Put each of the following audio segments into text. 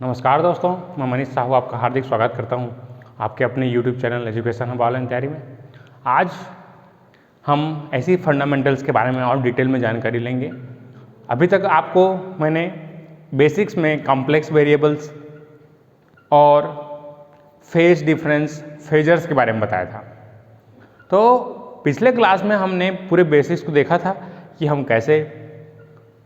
नमस्कार दोस्तों, मैं मनीष साहू आपका हार्दिक स्वागत करता हूं आपके अपने YouTube channel education hub online तैयारी में। आज हम ऐसी फंडामेंटल्स के बारे में और डिटेल में जानकारी लेंगे। अभी तक आपको मैंने बेसिक्स में कॉम्प्लेक्स वेरिएबल्स और फेज डिफरेंस फेजर्स के बारे में बताया था। तो पिछले क्लास में हमने पूरे बेसिक्स को देखा था कि हम कैसे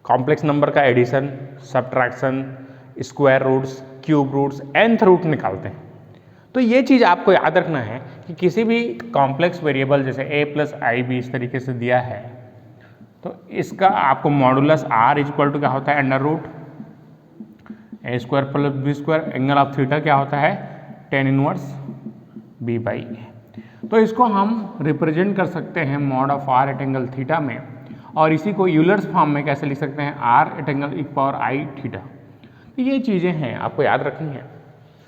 कॉम्प्लेक्स नंबर का addition, subtraction, square roots, cube roots, nth root निकालते हैं। तो ये चीज़ आपको याद रखना है कि किसी भी कॉम्प्लेक्स वेरिएबल जैसे a प्लस आई बी इस तरीके से दिया है तो इसका आपको मॉडुलस r इक्वल टू क्या होता है, under root A square plus B square, angle of theta क्या होता है, tan inverse b by A. तो इसको हम रिप्रेजेंट कर सकते हैं mod of r at angle theta में, और इसी को यूलर्स फॉर्म में कैसे लिख सकते हैं, r at angle e power i theta. तो ये चीज़ें हैं आपको याद रखनी है।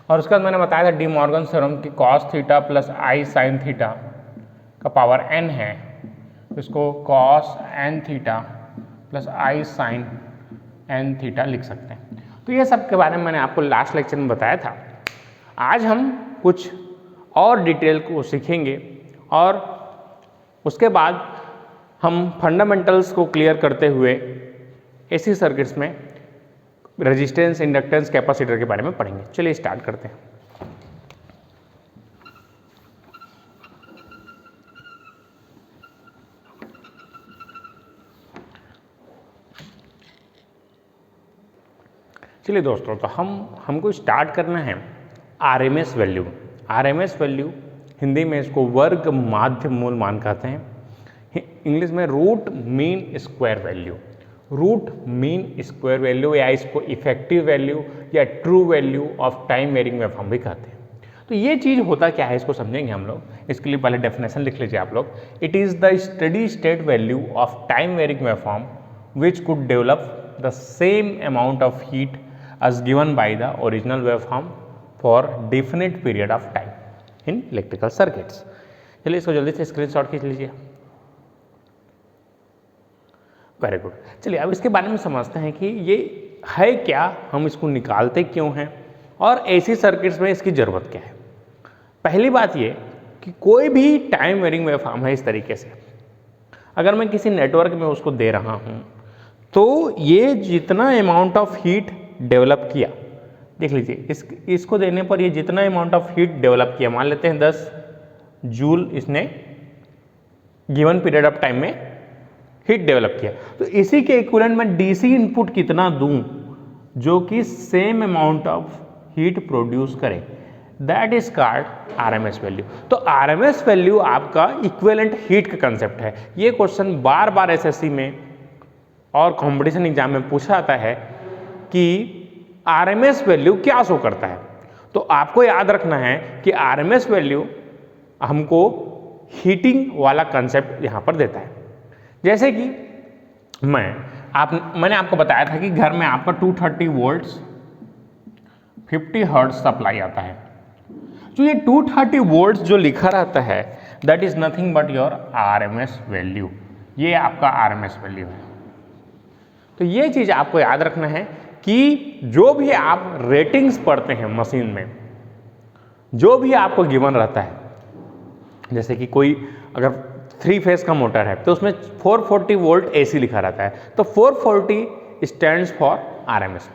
और उसके बाद मैंने बताया था डी मॉर्गन थ्योरम की कॉस थीटा प्लस आई साइन थीटा का पावर n है, तो इसको कॉस n थीटा प्लस आई साइन n थीटा लिख सकते हैं। तो ये सब के बारे में मैंने आपको लास्ट लेक्चर में बताया था। आज हम कुछ और डिटेल को सीखेंगे और उसके बाद हम फंडामेंटल्स को क्लियर करते हुए एसी सर्किट्स में रेजिस्टेंस, इंडक्टेंस, कैपेसिटर के बारे में पढ़ेंगे। चलिए स्टार्ट करते हैं। चलिए दोस्तों, तो हमको स्टार्ट करना है RMS value. RMS value Hindi में इसको वर्ग माध्य मूल मान कहते हैं, इंग्लिश में root mean square value. Root mean square value या इसको इफेक्टिव वैल्यू या true value of time varying waveform भी कहते हैं। तो ये चीज़ होता क्या है इसको समझेंगे हम लोग। इसके लिए पहले डेफिनेशन लिख लीजिए आप लोग। It is the steady state value of time varying waveform which could develop the same amount of heat as given by the original waveform for definite period of time in electrical circuits। चलिए इसको जल्दी से screenshot खींच लीजिए। Very good. चलिए अब इसके बारे में समझते हैं कि ये है क्या, हम इसको निकालते क्यों हैं और एसी सर्किट्स में इसकी ज़रूरत क्या है। पहली बात ये कि कोई भी टाइम वेरिंग वेवफॉर्म है इस तरीके से, अगर मैं किसी नेटवर्क में उसको दे रहा हूँ तो ये जितना अमाउंट ऑफ हीट डेवलप किया, देख लीजिए इसको देने पर ये जितना अमाउंट ऑफ हीट डेवलप किया, मान लेते हैं 10 जूल इसने गिवन पीरियड ऑफ टाइम में हीट डेवलप किया, तो इसी के इक्विवेलेंट में डीसी इनपुट कितना दूं जो कि same amount of heat produce करे, that is called RMS value. तो आरएमएस वैल्यू आपका इक्विवेलेंट हीट का कंसेप्ट है। ये क्वेश्चन बार बार एसएससी में और कॉम्पिटिशन एग्जाम में पूछा जाता है कि आरएमएस वैल्यू क्या शो करता है। तो आपको याद रखना है कि आरएमएस वैल्यू हमको हीटिंग वाला कंसेप्ट यहाँ पर देता है। जैसे कि मैंने आपको बताया था कि घर में आपका 230 वोल्ट्स 50 हर्ट्ज सप्लाई आता है। जो ये 230 वोल्ट्स जो लिखा रहता है that is nothing but your RMS value. ये आपका आरएमएस वैल्यू है। तो ये चीज़ आपको याद रखना है कि जो भी आप रेटिंग्स पढ़ते हैं मशीन में, जो भी आपको गिवन रहता है, जैसे कि कोई अगर 3 फेज का मोटर है तो उसमें 440 वोल्ट एसी लिखा रहता है, तो 440 स्टैंड्स फॉर आरएमएस।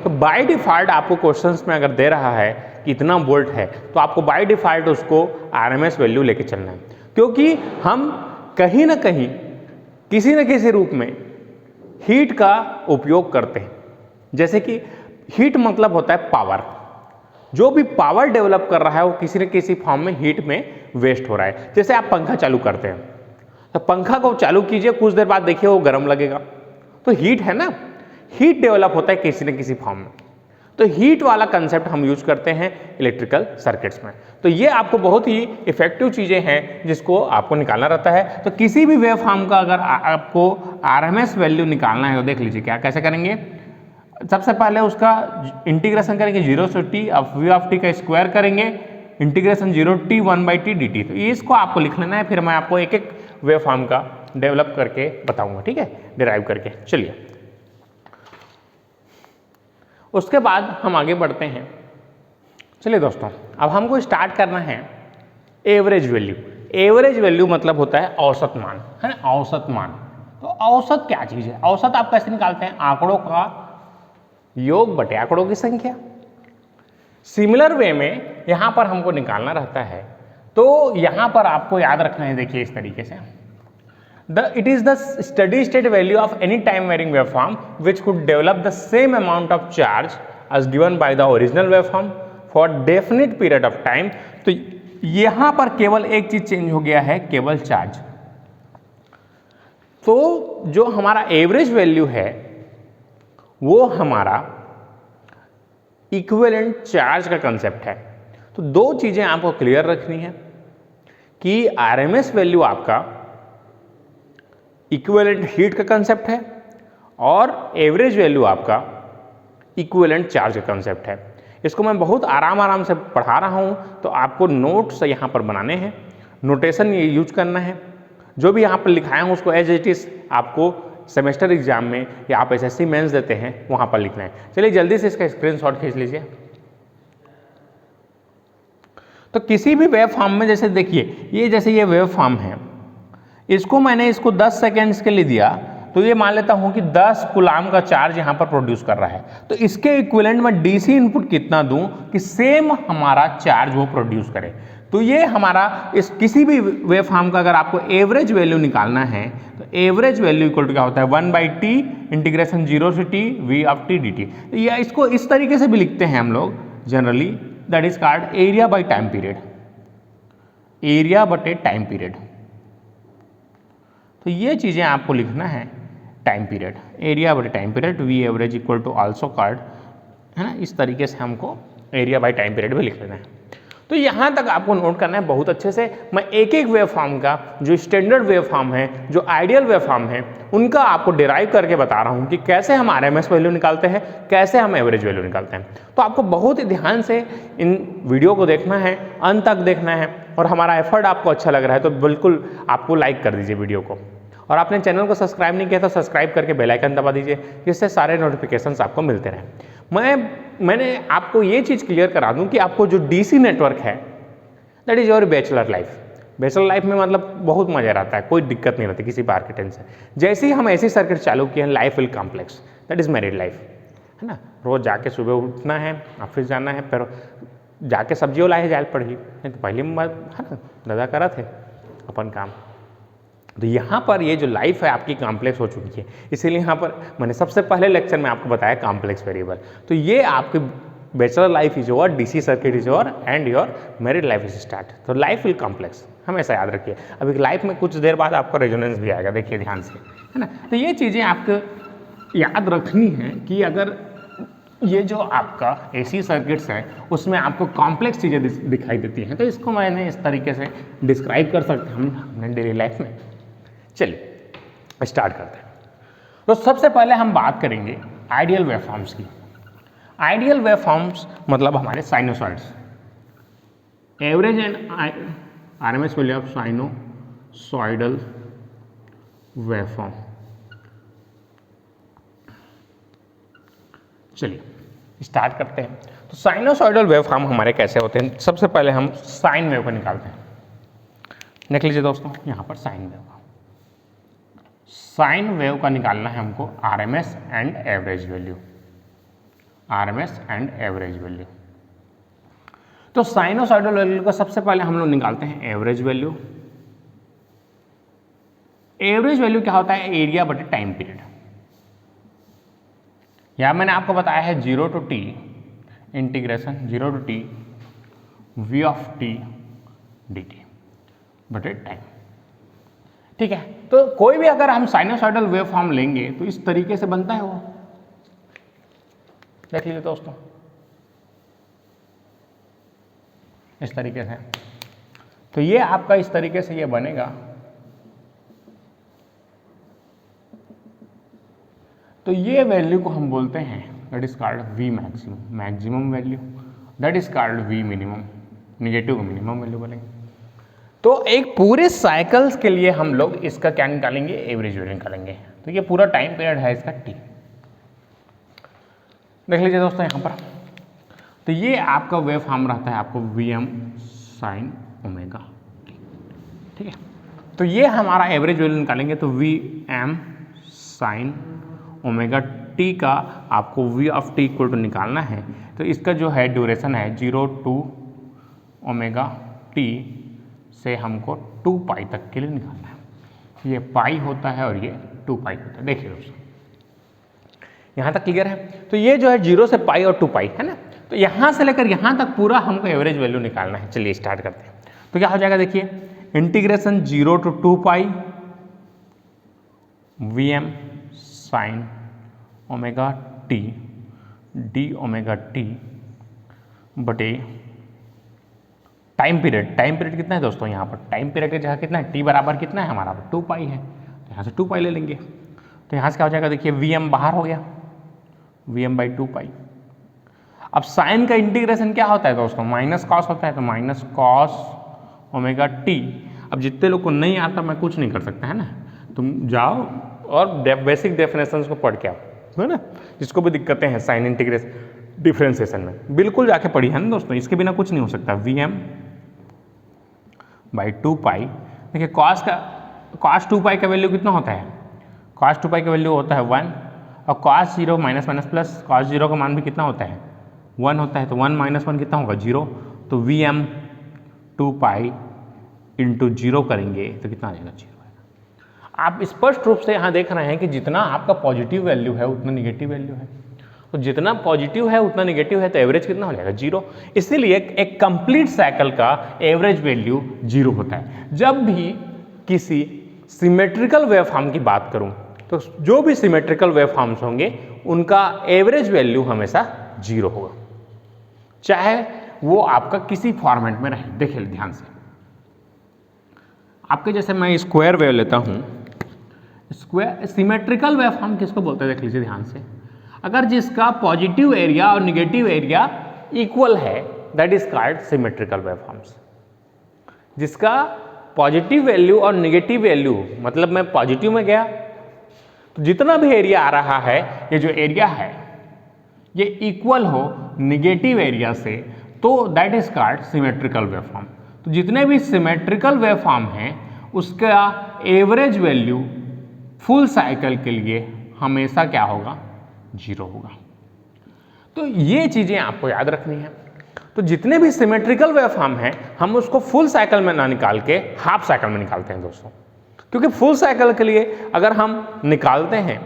तो बाय डिफ़ॉल्ट आपको क्वेश्चंस में अगर दे रहा है कि इतना वोल्ट है तो आपको बाय डिफ़ॉल्ट उसको आरएमएस वैल्यू लेके चलना है, क्योंकि हम कहीं ना कहीं किसी न किसी रूप में हीट का उपयोग करते हैं। जैसे कि हीट मतलब होता है पावर। जो भी पावर डेवलप कर रहा है वो किसी न किसी फॉर्म में हीट में वेस्ट हो रहा है। जैसे आप पंखा चालू करते हैं तो पंखा को चालू कीजिए, कुछ देर बाद देखिए वो गर्म लगेगा, तो हीट है ना, हीट डेवलप होता है किसी न किसी फॉर्म में। तो हीट वाला कंसेप्ट हम यूज करते हैं इलेक्ट्रिकल सर्किट्स में। तो ये आपको बहुत ही इफेक्टिव चीज़ें हैं जिसको आपको निकालना रहता है। तो किसी भी वेव फॉर्म का अगर आपको आरएमएस वैल्यू निकालना है तो देख लीजिए क्या कैसे करेंगे। सबसे पहले उसका इंटीग्रेशन करेंगे 0 से t of v of t का स्क्वायर करेंगे, इंटीग्रेशन 0 t 1/t dt। तो इसको आपको लिख लेना है, फिर मैं आपको एक एक वेव फॉर्म का डेवलप करके बताऊंगा, ठीक है, डिराइव करके। चलिए उसके बाद हम आगे बढ़ते हैं। चलिए दोस्तों, अब हमको स्टार्ट करना है एवरेज वैल्यू। एवरेज वैल्यू मतलब होता है औसत मान, है ना, औसत मान। तो औसत क्या चीज़ है? औसत आप कैसे निकालते हैं? आंकड़ों का योग बटे आंकड़ों की संख्या। सिमिलर वे में यहाँ पर हमको निकालना रहता है, तो यहाँ पर आपको याद रखना है, देखिए इस तरीके से, it is the steady state value of any time varying waveform which could develop the same amount of charge as given by the original waveform for definite period of time। तो यहाँ पर केवल एक चीज चेंज हो गया है, केवल चार्ज। तो जो हमारा एवरेज वैल्यू है वो हमारा इक्विवेलेंट चार्ज का कंसेप्ट है। तो दो चीजें आपको क्लियर रखनी है कि आरएमएस वैल्यू आपका इक्विवेलेंट हीट का कंसेप्ट है और एवरेज वैल्यू आपका इक्विवेलेंट चार्ज का कंसेप्ट है। इसको मैं बहुत आराम से पढ़ा रहा हूं, तो आपको नोट्स यहां पर बनाने हैं, नोटेशन ये यूज करना है। जो भी यहां पर लिखाया हूं उसको एज इट इज आपको सेमेस्टर एग्जाम में या आप एसएससी मेंस देते हैं वहां पर लिखना है। चलिए जल्दी से इसका स्क्रीनशॉट खींच लीजिए। तो किसी भी वेव फॉर्म में, जैसे देखिए ये जैसे ये वेव फॉर्म है, इसको मैंने इसको 10 सेकेंड्स के लिए दिया, तो ये मान लेता हूं कि 10 कूलाम का चार्ज यहां पर प्रोड्यूस कर रहा है। तो इसके इक्विवेलेंट में डीसी इनपुट कितना दूं कि सेम हमारा चार्ज वो प्रोड्यूस करे। तो ये हमारा इस किसी भी वेव फॉर्म का अगर आपको एवरेज वैल्यू निकालना है तो एवरेज वैल्यू इक्वल टू क्या होता है, 1/t इंटीग्रेशन 0 से t v of t dt। या इसको इस तरीके से भी लिखते हैं हम लोग generally, that is called area by time period, area बटे टाइम पीरियड। तो ये चीजें आपको लिखना है, टाइम पीरियड, एरिया बटे time period, V average equal to also called, है ना, इस तरीके से हमको एरिया बाय टाइम पीरियड भी लिख लेना है। तो यहाँ तक आपको नोट करना है बहुत अच्छे से। मैं एक एक वेव फॉर्म का, जो स्टैंडर्ड वेव फॉर्म है, जो आइडियल वेव फॉर्म है, उनका आपको डिराइव करके बता रहा हूँ कि कैसे हम आरएमएस वैल्यू निकालते हैं, कैसे हम एवरेज वैल्यू निकालते हैं। तो आपको बहुत ही ध्यान से इन वीडियो को देखना है, अंत तक देखना है, और हमारा एफर्ट आपको अच्छा लग रहा है तो बिल्कुल आपको लाइक कर दीजिए वीडियो को। और आपने चैनल को सब्सक्राइब नहीं किया तो सब्सक्राइब करके बेल आइकन दबा दीजिए, जिससे सारे नोटिफिकेशंस आपको मिलते रहें। मैंने आपको ये चीज़ क्लियर करा दूं कि आपको जो डीसी नेटवर्क है, that is your bachelor life. Bachelor life में मतलब बहुत मजा रहता है, कोई दिक्कत नहीं रहती किसी बार के टेंशन। जैसे ही हम ऐसी सर्किट चालू किए हैं, life will complex, that is married life, है ना। रोज जाके सुबह उठना है, ऑफिस जाना है, फिर जाके सब्जी लाए जाए पड़ी, नहीं तो पहले है ना दादा करा थे अपन काम। तो यहाँ पर ये जो लाइफ है आपकी कॉम्प्लेक्स हो चुकी है, इसीलिए यहाँ पर मैंने सबसे पहले लेक्चर में आपको बताया कॉम्प्लेक्स वेरिएबल। तो ये आपके bachelor life is over, DC circuit is over, and your married life is start. तो लाइफ विल कॉम्प्लेक्स, हमेशा याद रखिए। अभी लाइफ में कुछ देर बाद आपको रेजोनेंस भी आएगा, देखिए ध्यान से, है ना। तो ये चीज़ें आपको याद रखनी है कि अगर ये जो आपका एसी सर्किट्स है उसमें आपको कॉम्प्लेक्स चीज़ें दिखाई देती हैं, तो इसको मैंने इस तरीके से डिस्क्राइब कर सकते हैं हम अपने डेली लाइफ में। चलिए स्टार्ट करते हैं। तो सबसे पहले हम बात करेंगे आइडियल वेवफॉर्म्स की। आइडियल वेवफॉर्म्स मतलब हमारे sinusoids, average and RMS value of sinusoidal waveform. चलिए स्टार्ट करते हैं। तो साइनोसॉइडल वेवफॉर्म हमारे कैसे होते हैं? सबसे पहले हम साइन वेव को निकालते हैं। देख लीजिए दोस्तों, यहाँ पर साइन वेव, साइन वेव का निकालना है हमको RMS and average value, RMS and average value. तो साइनोसॉइडल वैल्यू का सबसे पहले हम लोग निकालते हैं एवरेज वैल्यू। एवरेज वैल्यू क्या होता है? एरिया बटे टाइम पीरियड। यहां मैंने आपको बताया है 0 to t integration 0 to t v of t dt बटे टाइम। ठीक है, तो कोई भी अगर हम साइनोसॉइडल वेव फॉर्म लेंगे तो इस तरीके से बनता है वो। देख लीजिए दोस्तों, इस तरीके से। तो ये आपका इस तरीके से ये बनेगा। तो ये वैल्यू को हम बोलते हैं that is called V maximum, maximum value, that is called V minimum, negative को मिनिमम वैल्यू बोलेंगे। तो एक पूरे साइकिल्स के लिए हम लोग इसका क्या निकालेंगे? एवरेज वैल्यू निकालेंगे। तो ये पूरा टाइम पीरियड है इसका t। देख लीजिए दोस्तों यहाँ पर, तो ये आपका वेव फॉर्म रहता है आपको Vm साइन ओमेगा, ठीक है। तो ये हमारा एवरेज वैल्यू निकालेंगे तो Vm साइन ओमेगा टी का आपको V of T equal to निकालना है। तो इसका जो है ड्यूरेशन है 0 to ओमेगा टी से हमको 2 पाई तक के लिए निकालना है। ये पाई होता है और ये 2 पाई होता है। देखिए दोस्तों यहाँ तक क्लियर है। तो ये जो है 0 से पाई और 2 पाई है ना, तो यहाँ से लेकर यहाँ तक पूरा हमको एवरेज वैल्यू निकालना है। चलिए स्टार्ट करते हैं। तो क्या हो जाएगा देखिए, integration 0 to 2 pi Vm sine omega T D omega T बटे टाइम पीरियड कितना है दोस्तों, यहाँ पर टाइम पीरियड की जगह कितना है, टी बराबर कितना है हमारा 2 पाई है, तो यहाँ से 2 पाई ले लेंगे। तो यहाँ से क्या हो जाएगा देखिए, Vm बाहर हो गया, Vm बाई 2 पाई। अब साइन का इंटीग्रेशन क्या होता है दोस्तों, माइनस कॉस होता है, तो माइनस कॉस ओमेगा टी। अब जितने लोग को नहीं आता मैं कुछ नहीं कर सकता है ना, तुम जाओ और बेसिक डेफिनेशंस को पढ़ के आओ, है ना। जिसको भी दिक्कतें हैं साइन इंटीग्रेशन डिफरेंशिएशन में, बिल्कुल जाके पढ़ी है ना दोस्तों, इसके बिना कुछ नहीं हो सकता। Vm बाई 2 पाई, देखिए कॉस 2 पाई का वैल्यू कितना होता है, कॉस 2 पाई का वैल्यू होता है 1, और cos 0 minus minus plus cos 0 का मान भी कितना होता है 1 होता है, तो 1 माइनस 1 कितना होगा 0। तो Vm 2 पाई इंटू 0 करेंगे तो कितना आ जाएगा 0 आएगा। आप स्पष्ट रूप से यहाँ देख रहे हैं कि जितना आपका पॉजिटिव वैल्यू है उतना निगेटिव वैल्यू है, तो जितना पॉजिटिव है उतना निगेटिव है, तो एवरेज कितना हो जाएगा 0। इसीलिए एक कंप्लीट साइकिल का एवरेज वैल्यू 0 होता है। जब भी किसी सिमेट्रिकल वेव फॉर्म की बात करूं तो जो भी सिमेट्रिकल वेव फॉर्म्स होंगे उनका एवरेज वैल्यू हमेशा 0 होगा, चाहे वो आपका किसी फॉर्मेट में रहे। देखिए ध्यान से, आपके जैसे मैं स्क्वायर वेव लेता हूं, स्क्वायर सिमेट्रिकल वेव फॉर्म किसको बोलते हैं देख लीजिए ध्यान से, अगर जिसका पॉजिटिव एरिया और निगेटिव एरिया इक्वल है that is called symmetrical wave forms. जिसका पॉजिटिव वैल्यू और निगेटिव वैल्यू, मतलब मैं पॉजिटिव में गया तो जितना भी एरिया आ रहा है, ये जो एरिया है ये इक्वल हो निगेटिव एरिया से, तो that is called symmetrical wave form. तो जितने भी सिमेट्रिकल वेव फॉर्म हैं उसका एवरेज वैल्यू फुल साइकिल के लिए हमेशा क्या होगा 0 होगा। तो ये चीजें आपको याद रखनी है। तो जितने भी सिमेट्रिकल वेव फॉर्म हैं हम उसको फुल साइकिल में ना निकाल के हाफ साइकिल में निकालते हैं दोस्तों, क्योंकि फुल साइकिल के लिए अगर हम निकालते हैं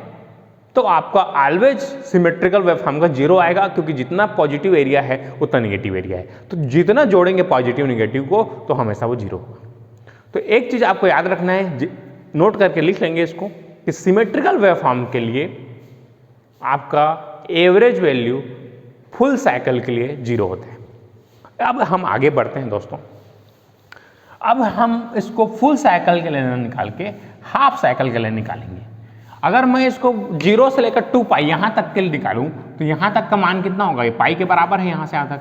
तो आपका ऑलवेज सिमेट्रिकल वेव फॉर्म का 0 आएगा, क्योंकि जितना पॉजिटिव एरिया है उतना निगेटिव एरिया है। तो जितना जोड़ेंगे पॉजिटिव निगेटिव को तो हमेशा वो 0 होगा। तो एक चीज आपको याद रखना है, नोट करके लिख लेंगे इसको, कि सिमेट्रिकल वेव फॉर्म के लिए आपका एवरेज वैल्यू फुल साइकिल के लिए 0 होता है। अब हम आगे बढ़ते हैं दोस्तों, अब हम इसको फुल साइकिल के लिए निकाल के हाफ साइकिल के लिए निकालेंगे। अगर मैं इसको 0 से लेकर 2 पाई यहाँ तक के लिए निकालूं तो यहाँ तक का मान कितना होगा, ये पाई के बराबर है यहाँ से यहाँ तक।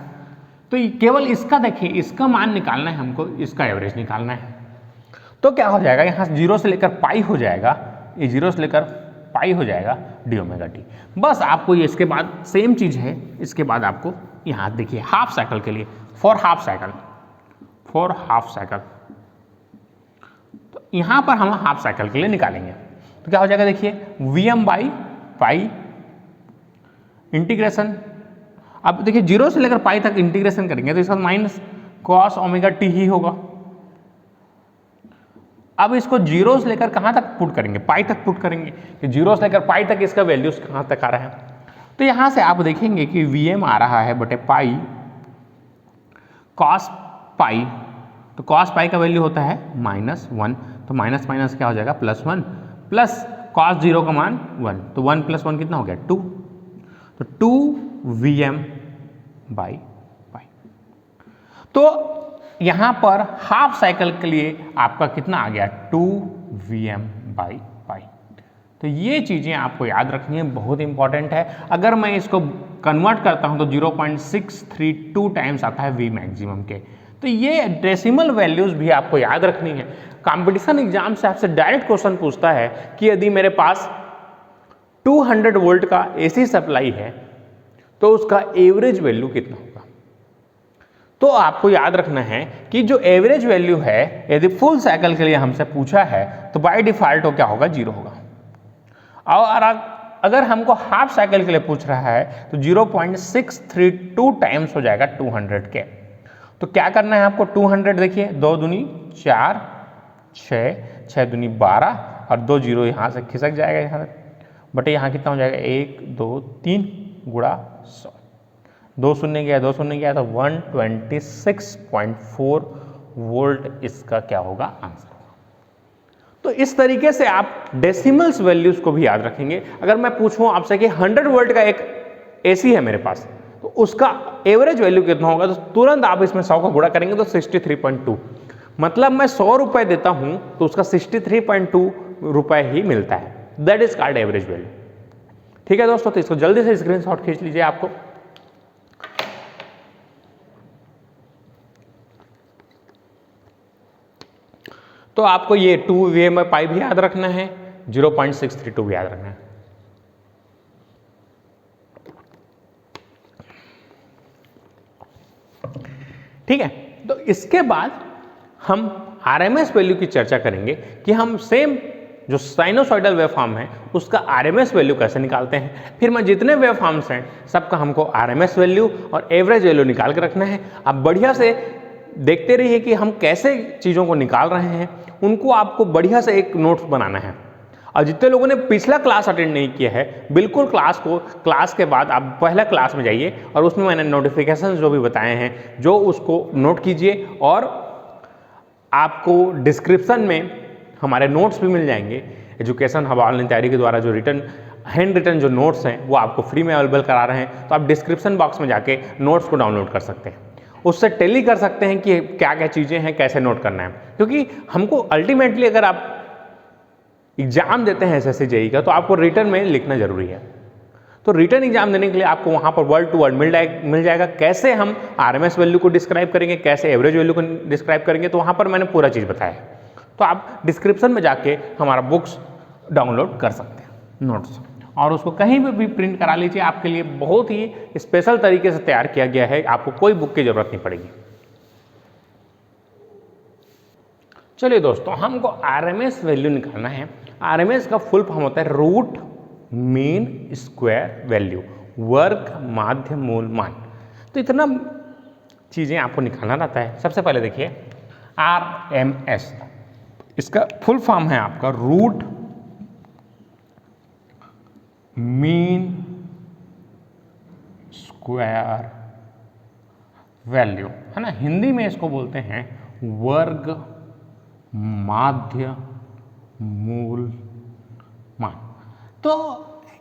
तो केवल इसका देखिए, इसका मान निकालना है हमको, इसका एवरेज निकालना है। तो क्या हो जाएगा, यहाँ 0 से लेकर पाई हो जाएगा, ये 0 से लेकर पाई हो जाएगा डी ओमेगा टी। बस आपको ये इसके बाद सेम चीज है, इसके बाद आपको यहाँ देखिए हाफ साइकिल के लिए फॉर हाफ साइकिल, तो यहाँ पर हम हाफ साइकिल के लिए निकालेंगे। तो क्या हो जाएगा देखिए, Vm बाई पाई इंटीग्रेशन, अब देखिए 0 से लेकर पाई तक इंटीग्रेशन करेंगे तो इसका माइनस कॉस ओमेगा टी ही होगा। अब इसको 0 से लेकर कहाँ तक पुट करेंगे, पाई तक पुट करेंगे, कि 0 से लेकर पाई तक इसका वैल्यू कहाँ तक आ रहा है। तो यहाँ से आप देखेंगे कि Vm आ रहा है बटे पाई कॉस पाई, तो कॉस पाई का वैल्यू होता है -1, तो माइनस माइनस क्या हो जाएगा +1, प्लस कॉस 0 का मान 1, तो 1 + 1 कितना हो गया 2, तो 2 Vm बाई पाई। तो यहाँ पर हाफ साइकिल के लिए आपका कितना आ गया 2 Vm बाई पाई। तो ये चीज़ें आपको याद रखनी है, बहुत इंपॉर्टेंट है। अगर मैं इसको कन्वर्ट करता हूँ तो 0.632 टाइम्स आता है V मैक्सिमम के। तो ये डेसिमल वैल्यूज भी आपको याद रखनी है। कंपटीशन एग्जाम से आपसे डायरेक्ट क्वेश्चन पूछता है कि यदि मेरे पास 200 वोल्ट का AC सप्लाई है तो उसका एवरेज वैल्यू कितना होगा। तो आपको याद रखना है कि जो एवरेज वैल्यू है यदि फुल साइकिल के लिए हमसे पूछा है तो बाय डिफॉल्ट वो क्या होगा, 0 होगा। और अगर हमको हाफ साइकिल के लिए पूछ रहा है तो 0.632 टाइम्स हो जाएगा 200 के। तो क्या करना है आपको, 200 देखिए 2 दूनी 4, 6, 6 दूनी 12 और 2 जीरो यहाँ से खिसक जाएगा यहाँ तक, बटे यहाँ कितना हो जाएगा 1 2 3 गुणा 100, 2 शून्य गया 2 शून्य गया तो 126.4 वोल्ट इसका क्या होगा, आंसर। तो इस तरीके से आप डेसिमल्स वैल्यूज को भी याद रखेंगे। अगर मैं पूछूं आपसे कि 100 वोल्ट का एक एसी है मेरे पास तो उसका एवरेज वैल्यू कितना होगा, तो तुरंत आप इसमें 100 का गुणा करेंगे तो 63.2, मतलब मैं 100 रुपए देता हूं तो उसका 63.2 रुपए ही मिलता है। That is called average value. ठीक है दोस्तों, तो इसको जल्दी से स्क्रीनशॉट खींच लीजिए आपको। तो आपको ये 2 VMI पाई भी याद रखना है, 0.632 भी याद रखना है। ठीक है, तो इसके बाद हम RMS वैल्यू की चर्चा करेंगे कि हम सेम जो साइनोसॉइडल वेवफॉर्म है उसका RMS वैल्यू कैसे निकालते हैं। फिर मैं जितने वेवफॉर्म्स हैं सबका हमको RMS वैल्यू और एवरेज वैल्यू निकाल के रखना है। आप बढ़िया से देखते रहिए कि हम कैसे चीज़ों को निकाल रहे हैं, उनको आपको बढ़िया से एक नोट्स बनाना है। और जितने लोगों ने पिछला क्लास अटेंड नहीं किया है, बिल्कुल क्लास के बाद आप पहला क्लास में जाइए और उसमें मैंने नोटिफिकेशन जो भी बताए हैं जो उसको नोट कीजिए। और आपको डिस्क्रिप्शन में हमारे नोट्स भी मिल जाएंगे। एजुकेशन हब ऑनलाइन तैयारी के द्वारा जो हैंड रिटन जो नोट्स हैं वो आपको फ्री में अवेलेबल करा रहे हैं, तो आप डिस्क्रिप्शन बॉक्स में जाके नोट्स को डाउनलोड कर सकते हैं, उससे टेली कर सकते हैं कि क्या क्या चीज़ें हैं, कैसे नोट करना है। क्योंकि हमको अल्टीमेटली अगर आप एग्जाम देते हैं SSC JEE का तो आपको रिटर्न में लिखना जरूरी है। तो रिटर्न एग्जाम देने के लिए आपको वहाँ पर वर्ड टू वर्ड मिल जाएगा कैसे हम RMS वैल्यू को डिस्क्राइब करेंगे, कैसे एवरेज वैल्यू को डिस्क्राइब करेंगे, तो वहाँ पर मैंने पूरा चीज़ बताया है। तो आप डिस्क्रिप्शन में जाके हमारा बुक्स डाउनलोड कर सकते हैं नोट्स, और उसको कहीं भी प्रिंट करा लीजिए। आपके लिए बहुत ही स्पेशल तरीके से तैयार किया गया है, आपको कोई बुक की जरूरत नहीं पड़ेगी। चलिए दोस्तों, हमको RMS वैल्यू निकालना है। RMS का फुल फॉर्म होता है रूट मीन स्क्वायर वैल्यू, वर्ग माध्य मूल मान। तो इतना चीज़ें आपको निकालना रहता है। सबसे पहले देखिए RMS, इसका फुल फॉर्म है आपका रूट मीन स्क्वायर वैल्यू, है ना। हिंदी में इसको बोलते हैं वर्ग माध्य मूल मान। तो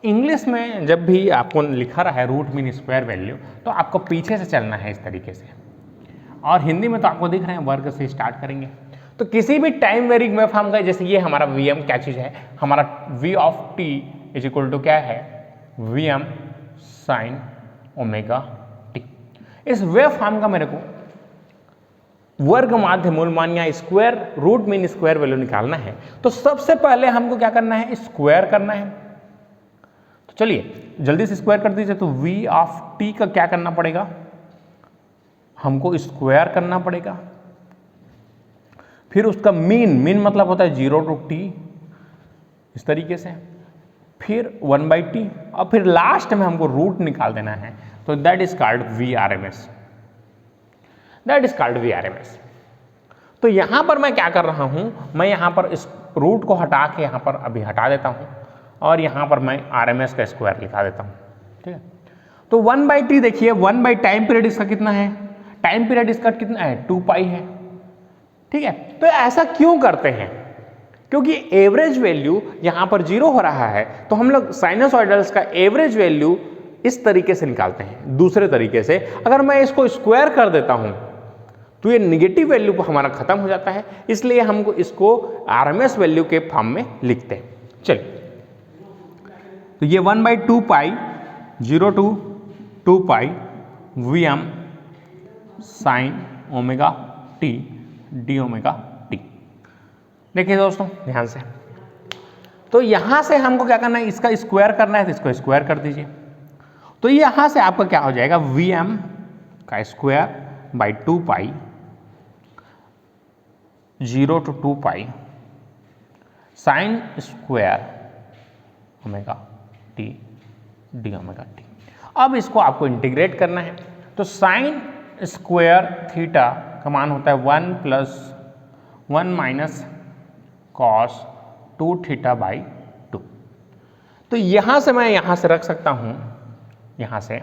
इंग्लिश में जब भी आपको लिखा रहा है रूट मीन स्क्वायर वैल्यू तो आपको पीछे से चलना है इस तरीके से, और हिंदी में तो आपको दिख रहे हैं वर्ग से स्टार्ट करेंगे। तो किसी भी टाइम वेरिंग वेवफॉर्म का, जैसे ये हमारा VM क्या चीज़ है, हमारा V of t is equal to क्या है, VM साइन ओमेगा t। इस वेवफॉर्म का मेरे को वर्ग माध्य मूल मान या square root mean square value निकालना है। तो सबसे पहले हमको क्या करना है, स्क्वायर करना है। तो चलिए जल्दी से स्क्वायर कर दीजिए। तो V ऑफ t का क्या करना पड़ेगा, हमको स्क्वायर करना पड़ेगा। फिर उसका मीन मतलब होता है 0 to t, इस तरीके से, फिर 1/t, और फिर लास्ट में हमको रूट निकाल देना है। तो that is called VRMS, that is called VRMS। तो यहां पर मैं क्या कर रहा हूं, मैं यहां पर इस रूट को हटा के यहां पर अभी हटा देता हूं और यहां पर मैं RMS का स्क्वायर लिखा देता हूं। ठीक है, तो 1/t देखिए, 1 बाई टाइम पीरियड इसका कितना है, टाइम पीरियड इसका कितना है, 2 पाई है। ठीक है, तो ऐसा क्यों करते हैं, क्योंकि एवरेज वैल्यू यहां पर 0 हो रहा है, तो हम लोग साइनोसॉइडल्स का एवरेज वैल्यू इस तरीके से निकालते हैं। दूसरे तरीके से अगर मैं इसको स्क्वायर कर देता हूं तो ये निगेटिव वैल्यू को हमारा खत्म हो जाता है, इसलिए हमको इसको RMS वैल्यू के फॉर्म में लिखते हैं। चलिए, तो ये 1/2 पाई 0 to 2 pi VM sine omega t D omega T. देखिए दोस्तों ध्यान से, तो यहां से हमको क्या करना है, इसका स्क्वायर करना है, तो इसको स्क्वायर कर दीजिए। तो यहाँ से आपका क्या हो जाएगा, Vm का square by 2 pi 0 to 2 pi sine square omega T D omega T. अब इसको आपको इंटीग्रेट करना है, तो साइन स्क्वायर थीटा का मान होता है 1 plus 1 minus cos 2 theta by 2। तो यहाँ से मैं यहाँ से रख सकता हूँ, यहाँ से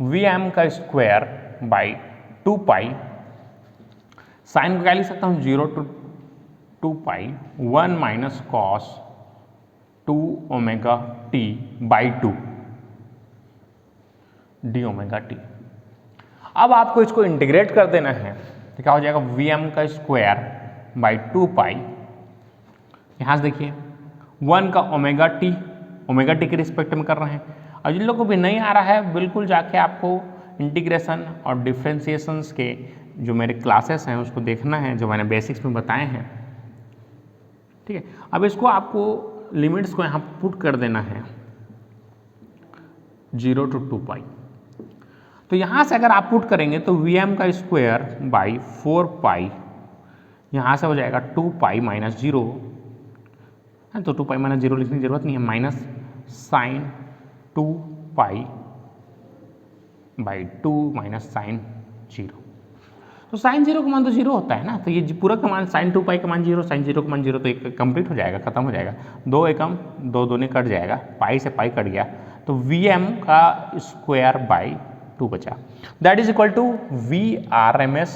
Vm का स्क्वायर बाई 2 पाई साइन को क्या लिख सकता हूँ 0 to 2 pi 1 minus cos 2 omega T by 2 D omega T. अब आपको इसको इंटीग्रेट कर देना है, तो क्या हो जाएगा Vm का स्क्वायर बाई 2 पाई, यहाँ से देखिए 1 का ओमेगा टी के रिस्पेक्ट में कर रहे हैं। और जिन लोगों को भी नहीं आ रहा है, बिल्कुल जाके आपको इंटीग्रेशन और डिफ्रेंसिएशंस के जो मेरे क्लासेस हैं उसको देखना है, जो मैंने बेसिक्स में बताए हैं, ठीक है। अब इसको आपको लिमिट्स को यहाँ पुट कर देना है 0 to 2 पाई। तो यहाँ से अगर आप पुट करेंगे तो Vm का स्क्वायर बाई 4 पाई, यहाँ से हो जाएगा 2 पाई माइनस 0, तो 2 पाई माइनस 0 लिखने की जरूरत नहीं है, minus sine 2 pi by 2 minus sine 0। तो साइन 0 का मान तो 0 होता है ना, तो ये पूरा का मान साइन 2 पाई का मान 0, साइन 0 का मान 0, तो एक कंप्लीट हो जाएगा, खत्म हो जाएगा। 2 एकम 2 दूनी कट जाएगा, पाई से पाई कट गया, तो Vm का स्क्वायर बाई 2 बचा, that is equal to Vrms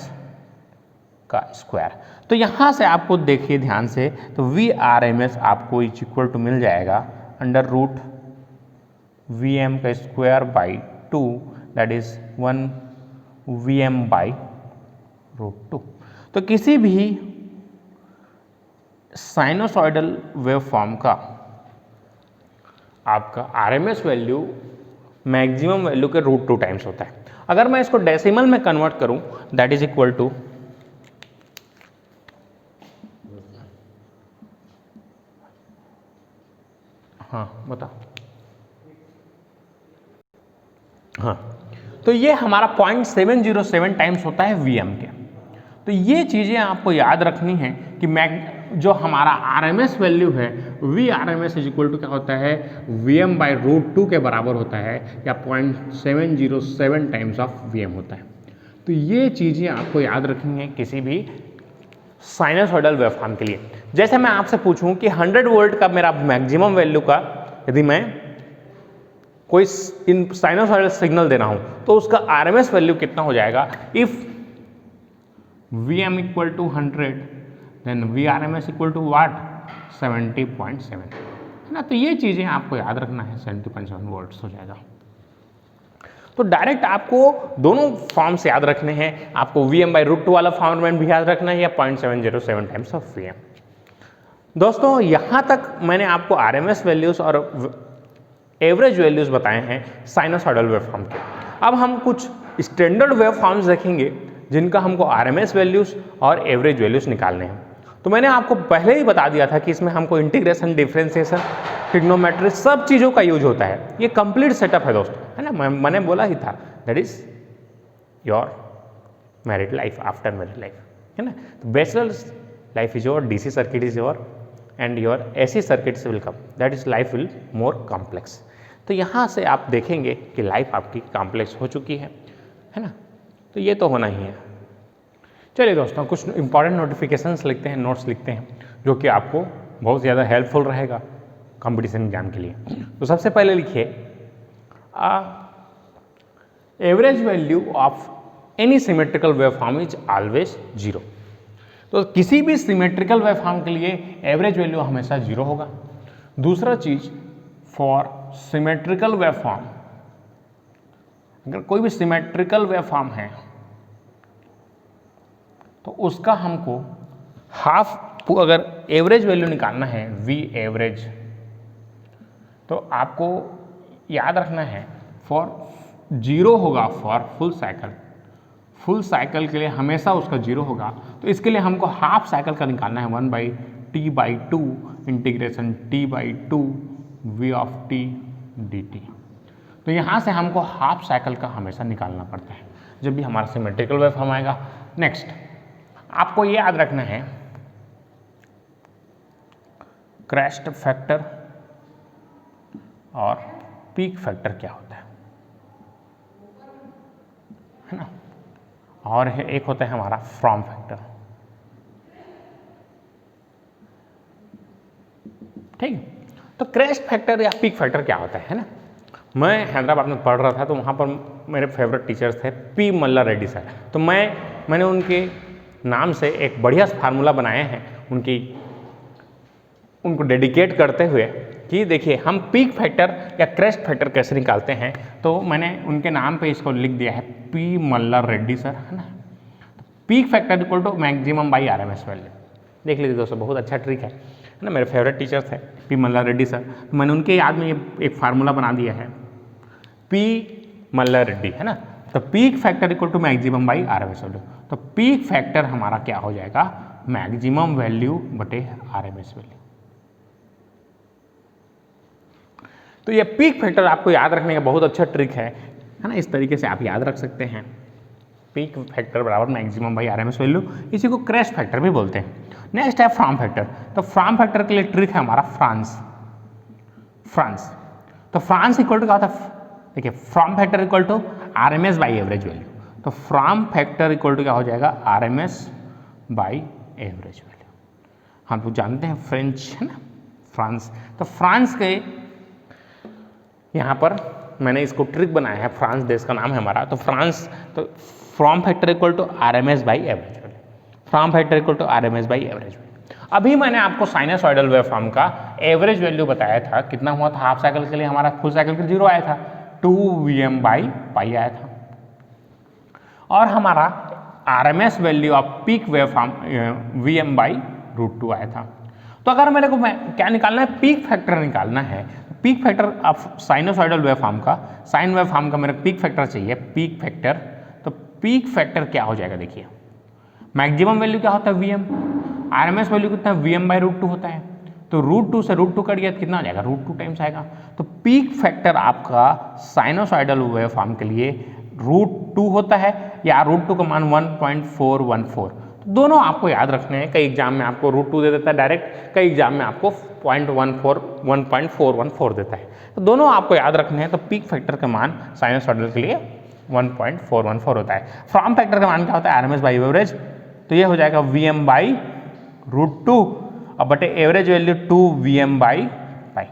का स्क्वायर। तो यहाँ से आपको देखिए ध्यान से, तो Vrms आपको इक्वल टू मिल जाएगा अंडर रूट Vm का square by 2, that is 1 Vm by root 2। तो किसी भी साइनोसॉइडल वेवफॉर्म का आपका RMS वैल्यू मैक्सिमम वैल्यू के रूट 2 टाइम्स होता है। अगर मैं इसको डेसिमल में कन्वर्ट करूं, दैट इज इक्वल टू बता तो ये हमारा 0.707 टाइम्स होता है Vm के। तो ये चीज़ें आपको याद रखनी है कि जो हमारा RMS वैल्यू है, Vrms इज इक्वल टू क्या होता है, Vm बाई रूट 2 के बराबर होता है, या 0.707 टाइम्स ऑफ Vm होता है। तो ये चीज़ें आपको याद रखनी है किसी भी साइनसॉइडल वेवफॉर्म के लिए। जैसे मैं आपसे पूछूं कि 100 वोल्ट का मेरा मैक्सिमम वैल्यू का यदि मैं कोई इन साइनसॉइडल सिग्नल दे रहा हूं, तो उसका RMS वैल्यू कितना हो जाएगा, if Vm equal to 100 then Vrms equal to watt 70.7, है ना। तो ये चीज़ें आपको याद रखना है, 70.7 वोल्ट्स हो जाएगा। तो डायरेक्ट आपको दोनों फॉर्म्स याद रखने हैं, आपको Vm बाई रूट 2 वाला फॉर्मेट भी याद रखना है, या 0.707 टाइम्स ऑफ Vm। दोस्तों यहाँ तक मैंने आपको RMS वैल्यूज और एवरेज वैल्यूज बताए हैं साइनोसॉइडल वेवफॉर्म के। अब हम कुछ स्टैंडर्ड वेवफॉर्म्स देखेंगे जिनका हमको RMS वैल्यूज और एवरेज वैल्यूज निकालने हैं। तो मैंने आपको पहले ही बता दिया था कि इसमें हमको इंटीग्रेशन, डिफरेंशिएशन, ट्रिग्नोमेट्री सब चीज़ों का यूज होता है। ये कंप्लीट सेटअप है दोस्तों, है ना। मैंने बोला ही था that is your married life, after married life, है ना। तो bachelors life is your, DC circuit is your, and your AC circuits will come, that is life will more complex. तो यहाँ से आप देखेंगे कि लाइफ आपकी कॉम्प्लेक्स हो चुकी है ना। तो ये तो होना ही है। चलिए दोस्तों, कुछ इंपॉर्टेंट नोटिफिकेशंस लिखते हैं, नोट्स लिखते हैं, जो कि आपको बहुत ज़्यादा हेल्पफुल रहेगा कंपटीशन एग्जाम के लिए। तो सबसे पहले लिखिए, average value of any symmetrical waveform is always 0। तो किसी भी सिमेट्रिकल वेवफॉर्म के लिए एवरेज वैल्यू हमेशा 0 होगा। दूसरा चीज, फॉर सिमेट्रिकल वेवफॉर्म, अगर कोई भी सिमेट्रिकल वेवफॉर्म है तो उसका हमको हाफ, अगर एवरेज वैल्यू निकालना है V एवरेज, तो आपको याद रखना है फॉर 0 होगा for full cycle. Full cycle के लिए हमेशा उसका 0 होगा। तो इसके लिए हमको हाफ साइकिल का निकालना है 1/t/2 integration t/2 v of t dt। तो यहाँ से हमको हाफ साइकिल का हमेशा निकालना पड़ता है जब भी हमारा सिमेट्रिकल वेवफॉर्म आएगा। नेक्स्ट आपको ये याद रखना है क्रेस्ट फैक्टर और पीक फैक्टर क्या होता है ना, और एक होता है हमारा फ्रॉम फैक्टर। ठीक, तो क्रेस्ट फैक्टर या पीक फैक्टर क्या होता है ना। मैं हैदराबाद में पढ़ रहा था तो वहाँ पर मेरे फेवरेट टीचर्स थे पी मल्ला रेड्डी सर। तो मैंने उनके नाम से एक बढ़िया फार्मूला बनाए हैं उनको डेडिकेट करते हुए कि देखिए हम पीक फैक्टर या क्रेस्ट फैक्टर कैसे निकालते हैं। तो मैंने उनके नाम पे इसको लिख दिया है पी मल्ला रेड्डी सर, है ना। Peak factor equal to maximum by RMS value. देख लीजिए दोस्तों, बहुत अच्छा ट्रिक है ना। मेरे फेवरेट टीचर्स थे पी मल्ला रेड्डी सर, तो मैंने उनके याद में ये एक फार्मूला बना दिया है पी मल्ला रेड्डी, है ना। तो peak factor equal to maximum by RMS value. तो पीक फैक्टर हमारा क्या हो जाएगा, मैक्सिमम वैल्यू बटे RMS वैल्यू। तो ये पीक फैक्टर आपको याद रखने का बहुत अच्छा ट्रिक है ना। इस तरीके से आप याद रख सकते हैं, पीक फैक्टर बराबर मैक्सिमम बाई RMS वैल्यू। इसी को क्रेस्ट फैक्टर भी बोलते हैं। नेक्स्ट है फ्रॉम फैक्टर। तो फ्रॉम फैक्टर के लिए ट्रिक है हमारा फ्रांस। तो फ्रांस इक्वल टू क्या होता है, देखिए form factor equal to RMS by average value. तो फ्रॉम फैक्टर इक्वल टू क्या हो जाएगा, RMS बाई एवरेज वैल्यू। हम तो जानते हैं फ्रेंच, है ना, फ्रांस। तो फ्रांस के यहाँ पर मैंने इसको ट्रिक बनाया है, फ्रांस देश का नाम है हमारा। तो फ्रांस, तो form factor equal to RMS by average value. Form factor equal to RMS by average value. अभी मैंने आपको साइनसॉइडल वेवफॉर्म का एवरेज वैल्यू बताया था, कितना हुआ था हाफ साइकिल के लिए, हमारा फुल साइकिल के 0 आया था, 2Vm बाई पाई आया था। और हमारा RMS value off peak waveform Vm by √2 आया था। तो अगर मेरे को क्या निकालना है, पीक फैक्टर निकालना है। Peak factor of sinusoidal waveform का, साइन वेवफॉर्म का मेरे पीक फैक्टर चाहिए, पीक फैक्टर। तो पीक फैक्टर क्या हो जाएगा, देखिए मैक्सिमम वैल्यू क्या होता है Vm, RMS वैल्यू कितना है Vm बाई √2 होता है। तो √2 से √2 कट गया तो कितना आ जाएगा, √2 टाइम्स आएगा। तो पीक फैक्टर आपका साइनोसॉइडल वेवफॉर्म के लिए √2 होता है, या √2 का मान 1.414। तो दोनों आपको याद रखने हैं। कई एग्जाम में आपको √2 दे देता है डायरेक्ट, कई एग्जाम में आपको 1.414 देता है। तो दोनों आपको याद रखने हैं। तो पीक फैक्टर का मान साइनोसॉइडल के लिए 1.414 होता है। फ्रॉम फैक्टर का मान क्या होता है, RMS बाई एवरेज। तो ये हो जाएगा Vm बाई √2 और बटे average value 2Vm by pi.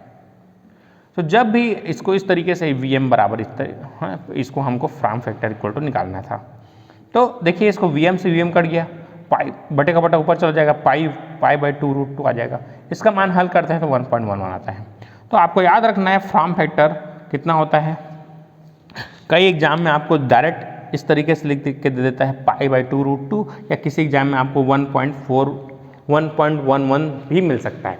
तो जब भी इसको इस तरीके से Vm बराबर इस तरह, हाँ, तो इसको हमको फ्रॉम फैक्टर इक्वल टू निकालना था। तो देखिए इसको Vm से Vm कट गया, पाई बटे का बटा ऊपर चला जाएगा, पाई बाई 2 √2 आ जाएगा। इसका मान हल करते हैं तो 1.11 आता है। तो आपको याद रखना है फ्रॉम फैक्टर कितना होता है। कई एग्जाम में आपको डायरेक्ट इस तरीके से लिख के दे देता है पाई बाई 2 √2, या किसी एग्जाम में आपको 1.11 भी मिल सकता है।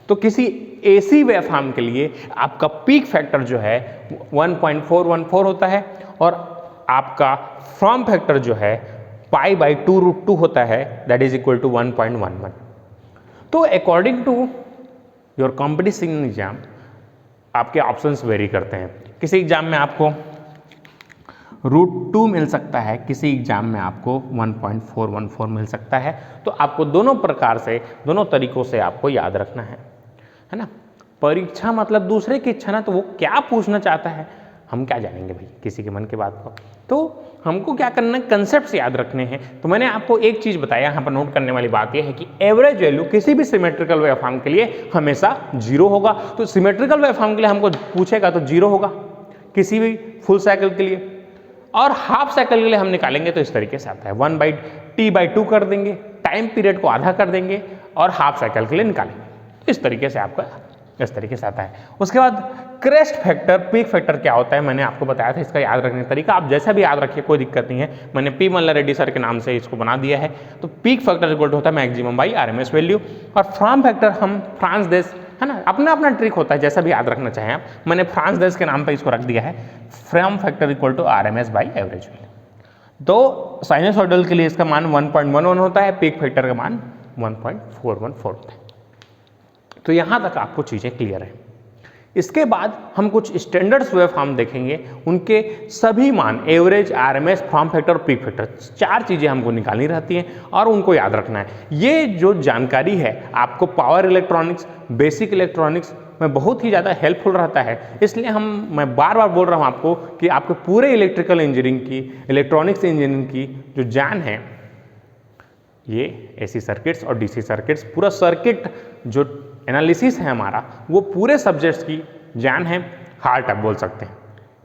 तो किसी AC वेवफॉर्म के लिए आपका पीक फैक्टर जो है 1.414 होता है, और आपका फ्रॉम फैक्टर जो है पाई बाई 2 √2 होता है, दैट इज इक्वल टू 1.11। तो according to your competition exam आपके ऑप्शंस वेरी करते हैं। किसी एग्जाम में आपको √2 मिल सकता है, किसी एग्जाम में आपको 1.414 मिल सकता है। तो आपको दोनों प्रकार से, दोनों तरीकों से आपको याद रखना है ना। परीक्षा मतलब दूसरे की इच्छा ना, तो वो क्या पूछना चाहता है हम क्या जानेंगे भाई, किसी के मन की बात को। तो हमको क्या करना है, कंसेप्ट्स याद रखने हैं। तो मैंने आपको एक चीज़ बताया, यहाँ पर नोट करने वाली बात यह है कि एवरेज वैल्यू किसी भी सिमेट्रिकल वेवफॉर्म के लिए हमेशा 0 होगा। तो सिमेट्रिकल वेवफॉर्म के लिए हमको पूछेगा तो 0 होगा किसी भी फुल साइकिल के लिए, और हाफ साइकिल के लिए हम निकालेंगे तो इस तरीके से आता है 1/t/2 कर देंगे, टाइम पीरियड को आधा कर देंगे और हाफ साइकिल के लिए निकालेंगे। इस तरीके से आपका इस तरीके से आता है। उसके बाद क्रेस्ट फैक्टर, पीक फैक्टर क्या होता है मैंने आपको बताया था। इसका याद रखने का तरीका आप जैसा भी याद रखिए, कोई दिक्कत नहीं है। मैंने पी मल्ला रेड्डी सर के नाम से इसको बना दिया है। तो पीक फैक्टर इक्वल टू होता है मैक्सिमम बाई RMS वैल्यू, और फ्रॉम फैक्टर हम फ्रांस देश, है ना, अपना अपना ट्रिक होता है, जैसा भी याद रखना चाहें आप। मैंने फ्रांस देश के नाम पर इसको रख दिया है, form factor equal to RMS by average value. तो साइनसॉइडल के लिए इसका मान 1.11 होता है, पीक फैक्टर का मान 1.414 होता है। तो यहाँ तक आपको चीज़ें क्लियर है। इसके बाद हम कुछ स्टैंडर्ड्स वेवफॉर्म देखेंगे, उनके सभी मान एवरेज, आरएमएस, फॉर्म फैक्टर और पीक फैक्टर, 4 चीज़ें हमको निकालनी रहती हैं और उनको याद रखना है। ये जो जानकारी है आपको पावर इलेक्ट्रॉनिक्स, बेसिक इलेक्ट्रॉनिक्स में बहुत ही ज़्यादा हेल्पफुल रहता है। इसलिए मैं बार बार बोल रहा हूँ आपको कि आपके पूरे इलेक्ट्रिकल इंजीनियरिंग की, इलेक्ट्रॉनिक्स इंजीनियरिंग की जो जान है, ये एसी सर्किट्स और डीसी सर्किट्स, पूरा सर्किट जो एनालिसिस है हमारा, वो पूरे सब्जेक्ट्स की जान है, हार्ट आप बोल सकते हैं।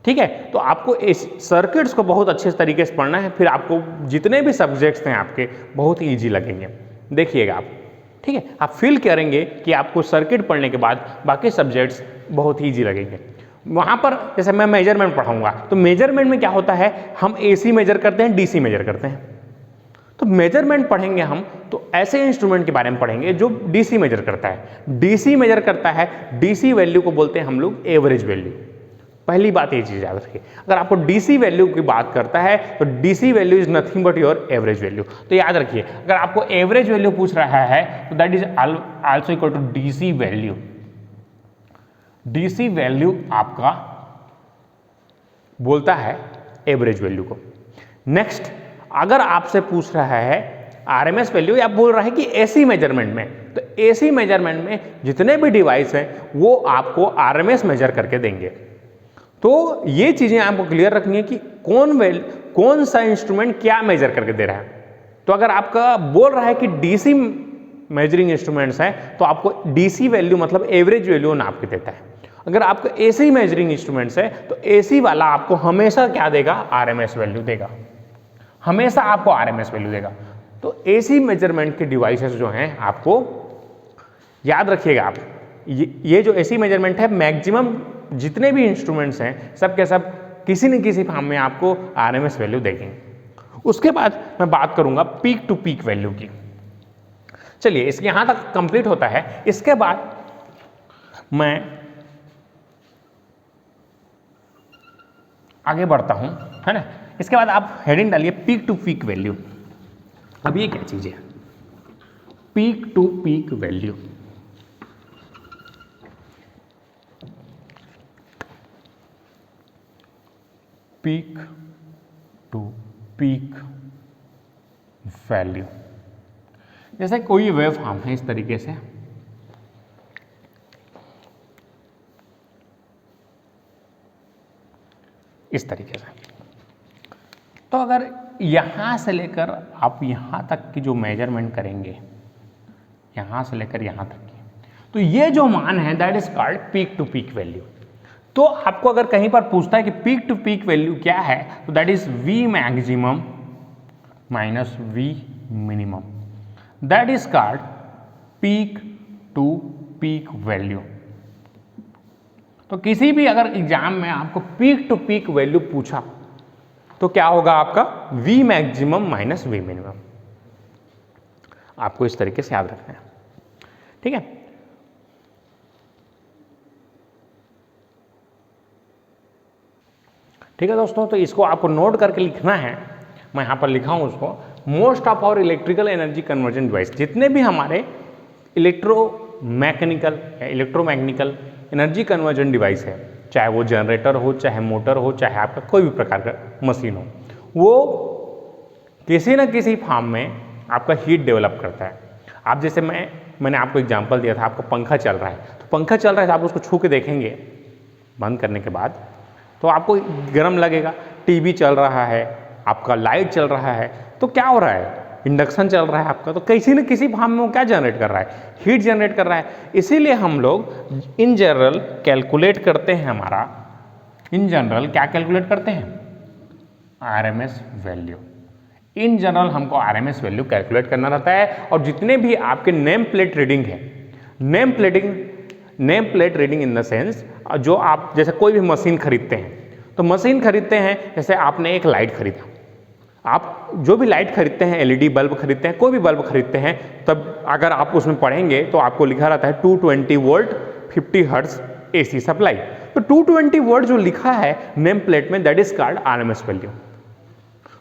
ठीक है, तो आपको इस सर्किट्स को बहुत अच्छे तरीके से पढ़ना है, फिर आपको जितने भी सब्जेक्ट्स हैं आपके बहुत ही ईजी लगेंगे। देखिएगा आप, ठीक है, आप फील करेंगे कि आपको सर्किट पढ़ने के बाद बाकी सब्जेक्ट्स बहुत ही ईजी लगेंगे। वहाँ पर जैसे मैं मेजरमेंट पढ़ाऊँगा, तो मेजरमेंट में क्या होता है, हम एसी मेजर करते हैं, डीसी मेजर करते हैं। तो मेजरमेंट पढ़ेंगे हम तो ऐसे इंस्ट्रूमेंट के बारे में पढ़ेंगे जो डीसी मेजर करता है। डीसी मेजर करता है, डीसी वैल्यू को बोलते हैं हम लोग एवरेज वैल्यू। पहली बात ये चीज याद रखिए, अगर आपको डीसी वैल्यू की बात करता है तो DC value is nothing but your average value. तो याद रखिए, अगर आपको एवरेज वैल्यू पूछ रहा है तो that is also equal to DC value. DC value आपका बोलता है एवरेज वैल्यू को। नेक्स्ट, अगर आपसे पूछ रहा है आरएमएस वैल्यू, या बोल रहा है कि एसी मेजरमेंट में, तो एसी मेजरमेंट में जितने भी डिवाइस हैं वो आपको आरएमएस मेजर करके देंगे। तो ये चीजें आपको क्लियर रखनी है कि कौन सा इंस्ट्रूमेंट क्या मेजर करके दे रहा है। तो अगर आपका बोल रहा है कि डीसी मेजरिंग इंस्ट्रूमेंट्स हैं तो आपको डीसी वैल्यू मतलब एवरेज वैल्यू नाप के देता है। अगर आपका एसी मेजरिंग इंस्ट्रूमेंट्स है तो एसी वाला आपको हमेशा क्या देगा, आरएमएस वैल्यू देगा, हमेशा आपको आरएमएस वैल्यू देगा। तो एसी मेजरमेंट के डिवाइसेस जो हैं आपको याद रखिएगा आप, ये जो एसी मेजरमेंट है, मैक्सिमम जितने भी इंस्ट्रूमेंट्स हैं सब के सब किसी न किसी फॉर्म में आपको आरएमएस वैल्यू देंगे। उसके बाद मैं बात करूंगा पीक टू पीक वैल्यू की। चलिए, इसके यहां तक कंप्लीट होता है। इसके बाद मैं आगे बढ़ता हूं, है ना। इसके बाद आप हेडिंग डालिए पीक टू पीक वैल्यू। अब ये क्या चीज है, peak to peak value. Peak to peak value, जैसे कोई वेव फॉर्म है इस तरीके से, इस तरीके से। तो अगर यहां से लेकर आप यहां तक की जो मेजरमेंट करेंगे, यहां से लेकर यहां तक की, तो ये जो मान है that is called peak to peak value. तो आपको अगर कहीं पर पूछता है कि पीक टू पीक वैल्यू क्या है, तो that is V maximum minus V minimum, that is called peak to peak value. तो किसी भी अगर एग्जाम में आपको पीक टू पीक वैल्यू पूछा तो क्या होगा आपका, V maximum minus V minimum. आपको इस तरीके से याद रखना है, ठीक है। ठीक है दोस्तों, तो इसको आपको नोट करके लिखना है। मैं यहां पर लिखा हूं उसको, most of our electrical energy conversion device, जितने भी हमारे इलेक्ट्रोमैग्नेटिकल एनर्जी कन्वर्जन डिवाइस है, चाहे वो जनरेटर हो, चाहे मोटर हो, चाहे आपका कोई भी प्रकार का मशीन हो, वो किसी न किसी फॉर्म में आपका हीट डेवलप करता है। आप जैसे मैंने आपको एग्जांपल दिया था, आपका पंखा चल रहा है, तो पंखा चल रहा है तो आप उसको छू के देखेंगे बंद करने के बाद, तो आपको गर्म लगेगा। टीवी चल रहा है, आपका लाइट चल रहा है, तो क्या हो रहा है, इंडक्शन चल रहा है आपका, तो किसी न किसी फॉर्म में वो क्या जनरेट कर रहा है, हीट जनरेट कर रहा है। इसीलिए हम लोग इन जनरल कैलकुलेट करते हैं, हमारा इन जनरल क्या कैलकुलेट करते हैं, आरएमएस वैल्यू। इन जनरल हमको आरएमएस वैल्यू कैलकुलेट करना रहता है। और जितने भी आपके नेम प्लेट रीडिंग है, name plate reading in the sense, जो आप जैसे कोई भी मशीन खरीदते हैं, तो मशीन खरीदते हैं, जैसे आपने एक लाइट खरीदा, आप जो भी लाइट खरीदते हैं, एलईडी बल्ब खरीदते हैं, कोई भी बल्ब खरीदते हैं, तब अगर आप उसमें पढ़ेंगे तो आपको लिखा रहता है 220 वोल्ट 50 हर्ट्ज एसी सप्लाई। तो 220 वोल्ट जो लिखा है नेम प्लेट में, that is called RMS value.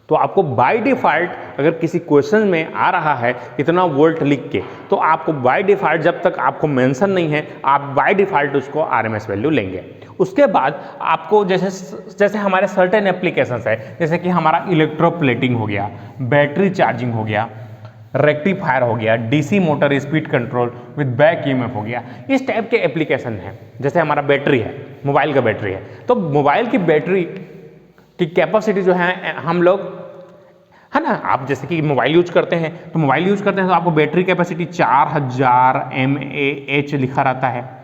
तो आपको बाय डिफ़ॉल्ट अगर किसी क्वेश्चन में आ रहा है इतना वोल्ट लिख के, तो आपको बाय डिफ़ॉल्ट जब तक आपको मेंशन नहीं है आप बाय डिफ़ॉल्ट उसको आरएमएस वैल्यू लेंगे। उसके बाद आपको जैसे हमारे सर्टेन एप्लीकेशंस है, जैसे कि हमारा इलेक्ट्रोप्लेटिंग हो गया, बैटरी चार्जिंग हो गया, रेक्टिफायर हो गया, DC motor speed control with back EMF हो गया, इस टाइप के एप्लीकेशन हैं। जैसे हमारा बैटरी है, मोबाइल का बैटरी है, तो मोबाइल की बैटरी की कैपेसिटी जो है हम लोग, है ना, आप जैसे कि मोबाइल यूज करते हैं तो आपको बैटरी कैपेसिटी 4000 mAh लिखा रहता है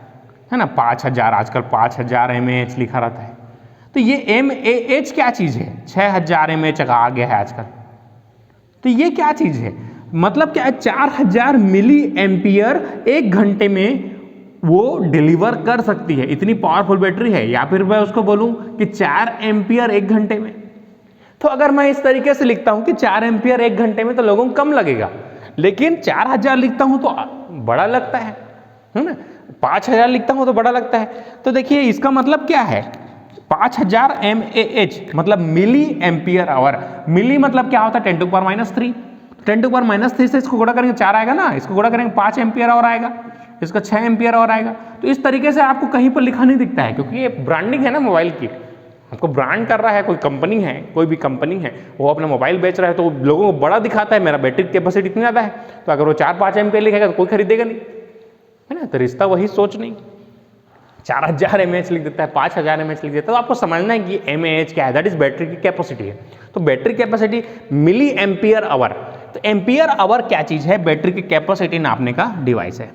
ना, 5000 आजकल 5000 mAh लिखा रहता है। तो ये mAh क्या चीज़ है? 6000 mAh का आ गया है आजकल। तो ये क्या चीज़ है? मतलब क्या है, 4000 मिली एम्पियर एक घंटे में वो डिलीवर कर सकती है, इतनी पावरफुल बैटरी है। या फिर मैं उसको बोलूं कि 4 एम्पियर एक घंटे में। तो अगर मैं इस तरीके से लिखता हूं कि 4 एम्पियर एक घंटे में, तो लोगों को कम लगेगा, लेकिन 4000 लिखता हूं तो बड़ा लगता है ना, 5000 लिखता हूं तो बड़ा लगता है। तो देखिए इसका मतलब क्या है, 5000 mAh मतलब मिली एम्पियर आवर। मिली मतलब क्या होता है? 10 टू पावर -3। 10 टू पावर -3 से इसको गुणा करेंगे 4 आएगा ना, इसको गुणा करेंगे 5 एम्पियर और आएगा, इसका 6 एम्पियर और आएगा। तो इस तरीके से आपको कहीं पर लिखा नहीं दिखता है, क्योंकि ये ब्रांडिंग है ना मोबाइल की, आपको ब्रांड कर रहा है, कोई कंपनी है, कोई भी कंपनी है, वो अपना मोबाइल बेच रहा है, तो लोगों को बड़ा दिखाता है मेरा बैटरी कैपेसिटी इतनी ज़्यादा है। तो अगर वो 4-5 एम्पियर लिखेगा तो कोई खरीदेगा नहीं, है ना। तो रिश्ता वही सोच नहीं, 4000 mAh लिख देता है, 5000 mAh लिख देता है। तो आपको समझना है कि mAh क्या है, दैट इज बैटरी की कैपेसिटी है। तो battery capacity milli ampere hour. तो एम्पियर आवर क्या चीज़ है? बैटरी की कैपेसिटी नापने का डिवाइस है।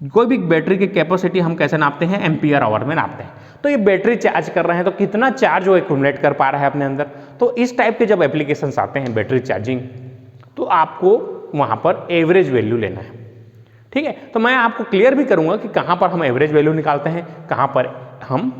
कोई भी बैटरी की कैपेसिटी हम कैसे नापते हैं? एम्पियर आवर में नापते हैं। तो ये बैटरी चार्ज कर रहे हैं तो कितना चार्ज वो एक्यूमुलेट कर पा रहा है अपने अंदर। तो इस टाइप के जब एप्लीकेशंस आते हैं बैटरी चार्जिंग, तो आपको वहाँ पर एवरेज वैल्यू लेना है, ठीक है। तो मैं आपको क्लियर भी करूँगा कि कहाँ पर हम एवरेज वैल्यू निकालते हैं, कहाँ पर हम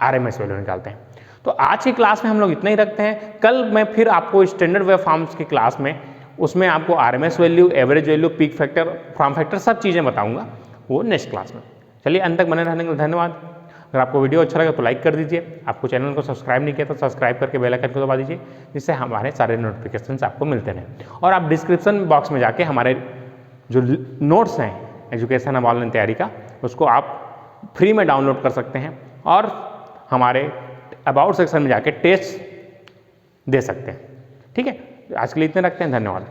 आरएमएस वैल्यू निकालते हैं। तो आज की क्लास में हम लोग इतना ही रखते हैं। कल मैं फिर आपको स्टैंडर्ड वेव फॉर्म्स की क्लास में, उसमें आपको RMS value, average value, peak factor, form factor सब चीज़ें बताऊँगा, वो नेक्स्ट क्लास में। चलिए अंत तक बने रहने के लिए धन्यवाद। अगर आपको वीडियो अच्छा लगा तो लाइक कर दीजिए। आपको चैनल को सब्सक्राइब नहीं किया तो सब्सक्राइब करके बेल आइकन को दबा दीजिए, जिससे हमारे सारे नोटिफिकेशंस आपको मिलते रहें। और आप डिस्क्रिप्शन बॉक्स में जाके हमारे जो नोट्स हैं एजुकेशन अब ऑनलाइन तैयारी का, उसको आप फ्री में डाउनलोड कर सकते हैं और हमारे अबाउट सेक्शन में जाके टेस्ट दे सकते हैं, ठीक है। आज के लिए इतने रखते हैं, धन्यवाद।